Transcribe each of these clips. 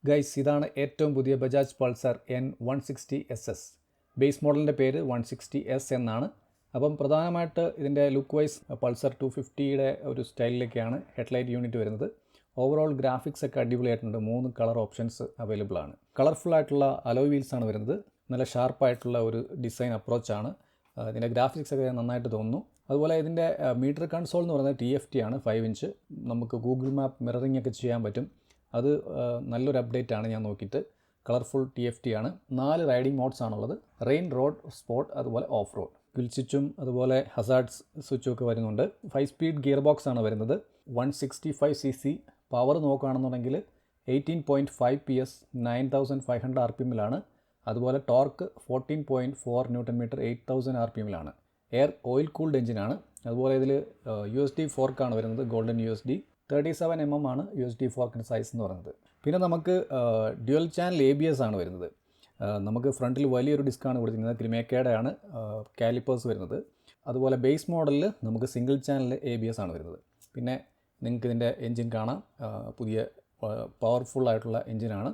Guys, ഇതാണ് ഏറ്റവും പുതിയ ബജാജ് പൾസർ N160SS. ബേസ് മോഡലിൻ്റെ പേര് 160S എന്നാണ്. അപ്പം പ്രധാനമായിട്ട് ഇതിൻ്റെ ലുക്ക് വൈസ് പൾസർ 250യുടെ ഒരു സ്റ്റൈലിലേക്കാണ് ഹെഡ്ലൈറ്റ് യൂണിറ്റ് വരുന്നത്. ഓവറോൾ ഗ്രാഫിക്സ് ഒക്കെ അടിപൊളിയായിട്ടുണ്ട്. 3 കളർ ഓപ്ഷൻസ് അവൈലബിൾ ആണ്. കളർഫുൾ ആയിട്ടുള്ള അലോയ് വീൽസ് ആണ് വരുന്നത്. നല്ല ഷാർപ്പായിട്ടുള്ള ഒരു ഡിസൈൻ അപ്രോച്ചാണ്. ഇതിൻ്റെ ഗ്രാഫിക്സ് ഒക്കെ നന്നായിട്ട് തോന്നുന്നു. അതുപോലെ ഇതിൻ്റെ മീറ്റർ കൺസോൾ എന്ന് പറയുന്നത് TFT ആണ്, 5 ഇഞ്ച്. നമുക്ക് ഗൂഗിൾ മാപ്പ് മിററിംഗ് ഒക്കെ ചെയ്യാൻ പറ്റും. അത് നല്ലൊരു അപ്ഡേറ്റ് ആണ്. ഞാൻ നോക്കിയിട്ട് കളർഫുൾ TFT ആണ്. 4 റൈഡിംഗ് മോഡ്സ് ആണുള്ളത്: റെയിൻ, റോഡ്, സ്പോർട്ട്, അതുപോലെ ഓഫ് റോഡ്. ക്വിൽ സ്വിച്ചും അതുപോലെ ഹസാർഡ്സ് സ്വിച്ചും ഒക്കെ വരുന്നുണ്ട്. 5 സ്പീഡ് ഗിയർ ബോക്സ് ആണ് വരുന്നത്. 165cc. പവർ നോക്കുകയാണെന്നുണ്ടെങ്കിൽ 18.5 PS, 9500 RPM-ലാണ്. അതുപോലെ ടോർക്ക് 14.4 Nm, 8000 RPM-ലാണ്. എയർ ഓയിൽ കൂൾഡ് എഞ്ചിനാണ്. അതുപോലെ ഇതിൽ USD ഫോർക്കാണ് വരുന്നത്, ഗോൾഡൻ USD. 37 mm ആണ് USD ഫോർക്കിൻ്റെ സൈസ് എന്ന് പറയുന്നത്. പിന്നെ നമുക്ക് ഡ്യുവൽ ചാനൽ ABS ആണ് വരുന്നത്. നമുക്ക് ഫ്രണ്ടിൽ വലിയൊരു ഡിസ്ക്കാണ് കൊടുത്തിരിക്കുന്നത്. ക്രിമേക്കയുടെ ആണ് കാലിപ്പേഴ്സ് വരുന്നത്. അതുപോലെ ബേസ് മോഡലിൽ നമുക്ക് സിംഗിൾ ചാനൽ ABS ആണ് വരുന്നത്. പിന്നെ നിങ്ങൾക്ക് ഇതിൻ്റെ എൻജിൻ കാണാം, പുതിയ പവർഫുൾ ആയിട്ടുള്ള എൻജിനാണ്.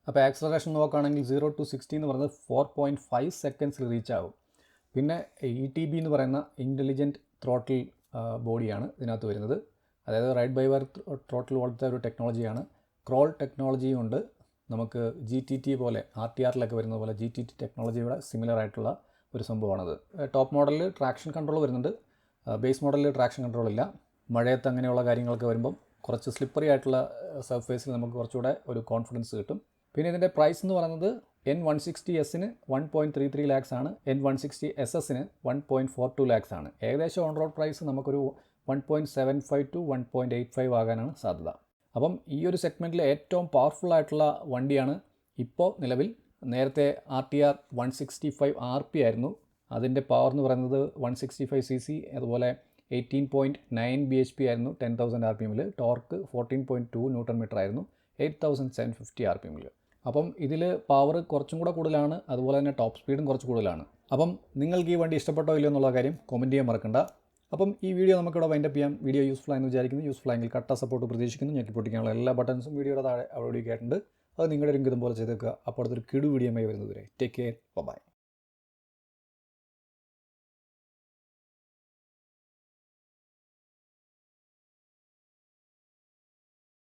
അപ്പോൾ ആക്സലറേഷൻ നോക്കുകയാണെങ്കിൽ 0 to 60 എന്ന് പറയുന്നത് 4.5 സെക്കൻഡ്സിൽ റീച്ച് ആകും. പിന്നെ ETB എന്ന് പറയുന്ന ഇൻ്റലിജൻറ്റ് ത്രോട്ടിൽ ബോഡിയാണ് ഇതിനകത്ത് വരുന്നത്. അതായത് റൈഡ് ബൈ വയർ ത്രോട്ടിൽ പോലത്തെ ഒരു ടെക്നോളജിയാണ്. ക്രോൾ ടെക്നോളജിയും ഉണ്ട്. നമുക്ക് GTT പോലെ RTRലൊക്കെ വരുന്ന പോലെ GTT ടെക്നോളജിയുടെ സിമിലർ ആയിട്ടുള്ള ഒരു സംഭവമാണത്. ടോപ്പ് മോഡലിൽ ട്രാക്ഷൻ കൺട്രോൾ വരുന്നുണ്ട്. ബേസ് മോഡലിൽ ട്രാക്ഷൻ കൺട്രോൾ ഇല്ല. മഴയത്ത് അങ്ങനെയുള്ള കാര്യങ്ങളൊക്കെ വരുമ്പം കുറച്ച് സ്ലിപ്പറി ആയിട്ടുള്ള സർഫേസിൽ നമുക്ക് കുറച്ചുകൂടെ ഒരു കോൺഫിഡൻസ് കിട്ടും. പിന്നെ ഇതിൻ്റെ പ്രൈസ് എന്ന് പറയുന്നത് N160Sന് 1.33 lakhs ആണ്. N160SSന് 1.42 lakhs ആണ്. ഏകദേശം ഓൺ റോഡ് പ്രൈസ് നമുക്കൊരു 1.75 to 1.85 ആകാനാണ് സാധ്യത. അപ്പം ഈ ഒരു സെഗ്മെൻറ്റിൽ ഏറ്റവും പവർഫുൾ ആയിട്ടുള്ള വണ്ടിയാണ് ഇപ്പോൾ നിലവിൽ. നേരത്തെ RTR 165 RP ആയിരുന്നു. അതിൻ്റെ പവർ എന്ന് പറയുന്നത് 165cc. അതുപോലെ 18.9 bhp ആയിരുന്നു 10,000 RPM-ൽ. ടോർക്ക് 14.2 Nm ആയിരുന്നു 8750 RPM-ൽ. അപ്പം ഇതിൽ പവർ കുറച്ചും കൂടെ കൂടുതലാണ്. അതുപോലെ തന്നെ ടോപ്പ് സ്പീഡും കുറച്ച് കൂടുതലാണ്. അപ്പം നിങ്ങൾക്ക് ഈ വണ്ടി ഇഷ്ടപ്പെട്ടോ ഇല്ലയോ എന്നുള്ള കാര്യം കമൻറ്റ് ചെയ്യാൻ മറക്കണ്ട. അപ്പം ഈ വീഡിയോ നമുക്കിവിടെ വൈൻഡപ്പ് ചെയ്യാം. വീഡിയോ യൂസ്ഫുൾ ആയെന്ന് വിചാരിക്കുന്നു. യൂസ്ഫുൾ ആയെങ്കിൽ കട്ട സപ്പോർട്ട് പ്രതീക്ഷിക്കുന്നു. ഞെക്കി പൊട്ടിക്കാനുള്ള എല്ലാ ബട്ടൺസും വീഡിയോയുടെ താഴെ അവിടെ ആയിട്ടുണ്ട്. അത് നിങ്ങളുടെ ലിങ്ക് ഇതുപോലെ ചെയ്തേക്കുക. അപ്പോൾ അടുത്തൊരു കിടു വീഡിയോ വരുന്നതുവരെ ടേക്ക് കെയർ, ബൈ.